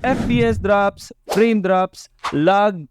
FPS drops, frame drops, lag,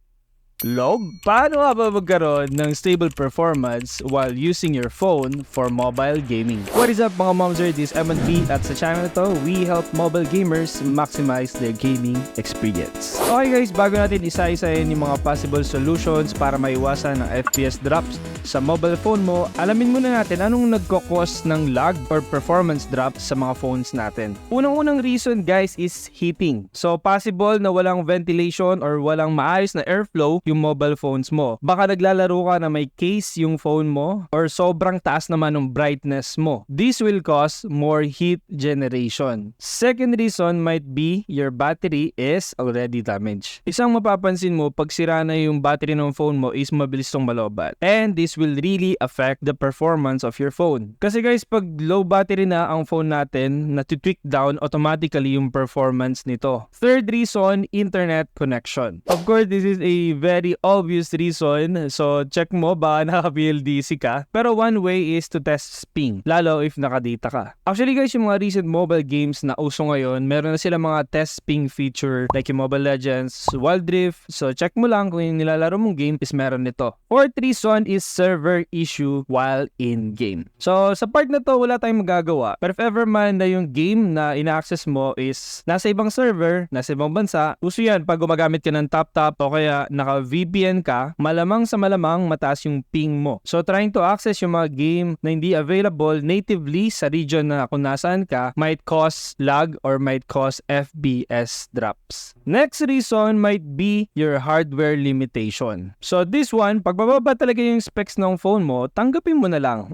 log? Paano nga ba magkaroon ng stable performance while using your phone for mobile gaming? What is up mga momser? This is M&B at sa channel na to, we help mobile gamers maximize their gaming experience. Okay guys, bago natin isa-isahin yung mga possible solutions para maiwasan ng FPS drops sa mobile phone mo, alamin muna natin anong nagkakos ng lag or performance drop sa mga phones natin. Unang-unang reason guys is heating. So possible na walang ventilation or walang maayos na airflow yung mobile phones mo. Baka naglalaro ka na may case yung phone mo or sobrang taas naman ng brightness mo. This will cause more heat generation. Second reason might be your battery is already damaged. Isang mapapansin mo pag sira na yung battery ng phone mo is mabilis tong malobat. And this will really affect the performance of your phone. Kasi guys, pag low battery na ang phone natin, natitweak down automatically yung performance nito. Third reason, internet connection. Of course, this is a very obvious reason. So, check mo ba naka-BLDC ka. Pero one way is to test ping, lalo if nakadata ka. Actually guys, yung mga recent mobile games na uso ngayon, meron na sila mga test ping feature like yung Mobile Legends, Wild Rift. So, check mo lang kung yung nilalaro mong game is meron nito. Fourth reason is server issue while in-game. So, sa part na to, wala tayong magagawa. Pero if ever man na yung game na ina-access mo is nasa ibang server, nasa ibang bansa, uso yan pag gumagamit ka ng tap-tap o kaya naka-VPN ka, malamang sa malamang mataas yung ping mo. So, trying to access yung mga game na hindi available natively sa region na kung nasaan ka might cause lag or might cause FPS drops. Next reason might be your hardware limitation. So, this one, pag bababa talaga yung specs ng phone mo, tanggapin mo na lang.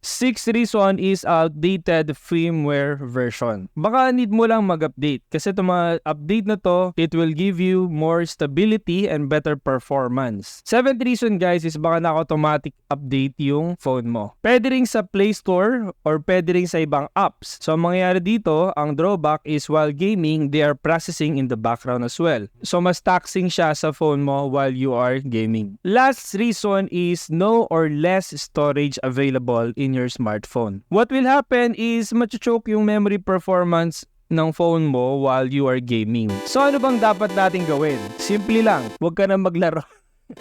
Sixth reason is outdated firmware version. Baka need mo lang mag-update kasi itong mga update na to, it will give you more stability and better performance. Seventh reason guys is baka naka-automatic update yung phone mo. Pwede rin sa Play Store or pwede rin sa ibang apps. So ang mangyayari dito, ang drawback is while gaming, they are processing in the background as well. So mas taxing siya sa phone mo while you are gaming. Last reason is no or less storage available in your smartphone. What will happen is macho-choke yung memory performance ng phone mo while you are gaming. So ano bang dapat natin gawin? Simple lang, huwag ka na maglaro.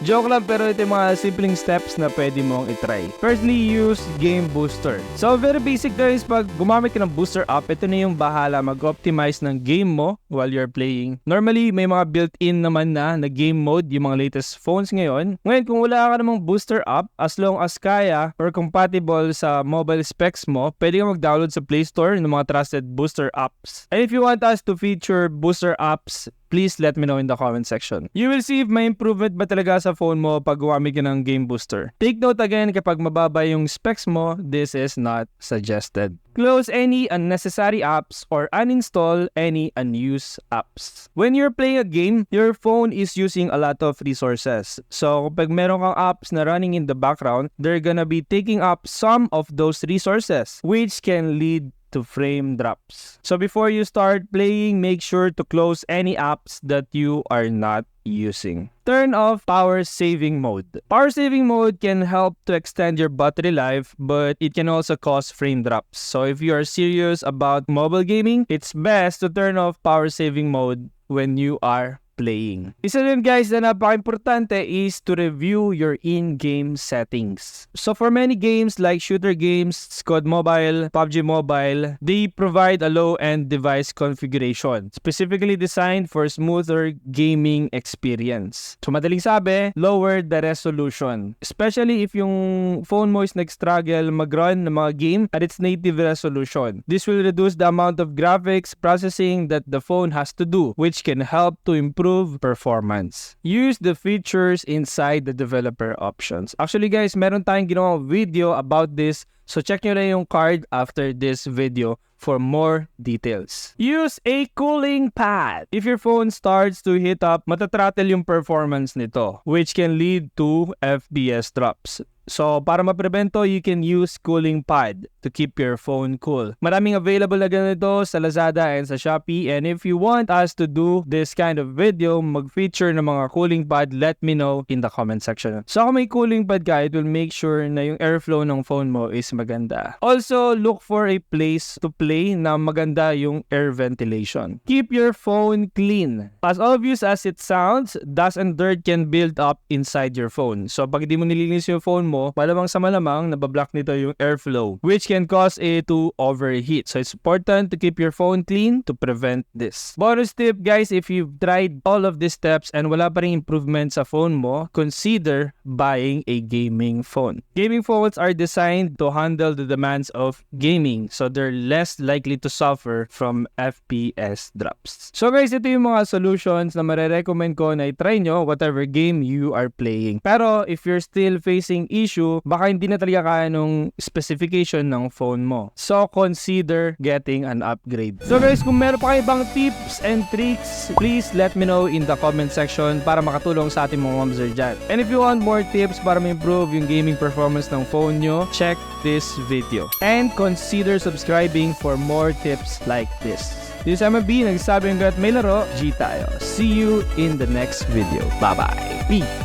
Joke lang, pero ito yung mga simpleng steps na pwede mong itry. Firstly, use Game Booster. So, very basic guys, pag gumamit ka ng booster app, ito na yung bahala mag-optimize ng game mo while you're playing. Normally, may mga built-in naman na game mode yung mga latest phones ngayon. Ngayon, kung wala ka namang booster app, as long as kaya or compatible sa mobile specs mo, pwede ka mag-download sa Play Store ng mga trusted booster apps. And if you want us to feature booster apps, please let me know in the comment section. You will see if may improvement ba talaga sa phone mo pag gumamit ka ng Game Booster. Take note again, kapag mababa yung specs mo, this is not suggested. Close any unnecessary apps or uninstall any unused apps. When you're playing a game, your phone is using a lot of resources. So, kapag meron kang apps na running in the background, they're gonna be taking up some of those resources, which can lead to frame drops. So before you start playing, make sure to close any apps that you are not using. Turn off power saving mode. Power saving mode can help to extend your battery life, but it can also cause frame drops. So if you are serious about mobile gaming, it's best to turn off power saving mode when you are playing. Isa rin guys na napaka-importante is to review your in-game settings. So for many games like shooter games, COD Mobile, PUBG Mobile, they provide a low-end device configuration specifically designed for smoother gaming experience. So madaling sabi, lower the resolution. Especially if yung phone mo is nag-struggle mag-run ng mga game at its native resolution. This will reduce the amount of graphics processing that the phone has to do, which can help to improve performance. Use the features inside the developer options. Actually guys, meron tayong ginawang video about this. So check nyo na yung card after this video for more details. Use a cooling pad. If your phone starts to heat up, matatrattle yung performance nito, which can lead to FPS drops. So, para ma-prevento, you can use cooling pad to keep your phone cool. Maraming available na ganito sa Lazada and sa Shopee. And if you want us to do this kind of video, mag-feature ng mga cooling pad, let me know in the comment section. So, kung may cooling pad ka, it will make sure na yung airflow ng phone mo is maganda. Also, look for a place to play na maganda yung air ventilation. Keep your phone clean. As obvious as it sounds, dust and dirt can build up inside your phone. So, pag di mo nilinis yung phone mo, malamang sa malamang, nabablock nito yung airflow, which can cause it to overheat. So, it's important to keep your phone clean to prevent this. Bonus tip, guys, if you've tried all of these steps and wala pa ring improvement sa phone mo, consider buying a gaming phone. Gaming phones are designed to handle the demands of gaming, so they're less likely to suffer from FPS drops. So guys, ito yung mga solutions na marerecommend ko na i-try nyo whatever game you are playing. Pero if you're still facing issue, baka hindi na talaga kaya nung specification ng phone mo. So consider getting an upgrade. So guys, kung meron pa kayo ibang tips and tricks, please let me know in the comment section para makatulong sa ating mga momser dyan. And if you want more tips para ma-improve yung gaming performance ng phone nyo, check this video. And consider subscribing for more tips like this. This is MB, nagsasabing that may laro, G tayo. See you in the next video. Bye-bye. Peace!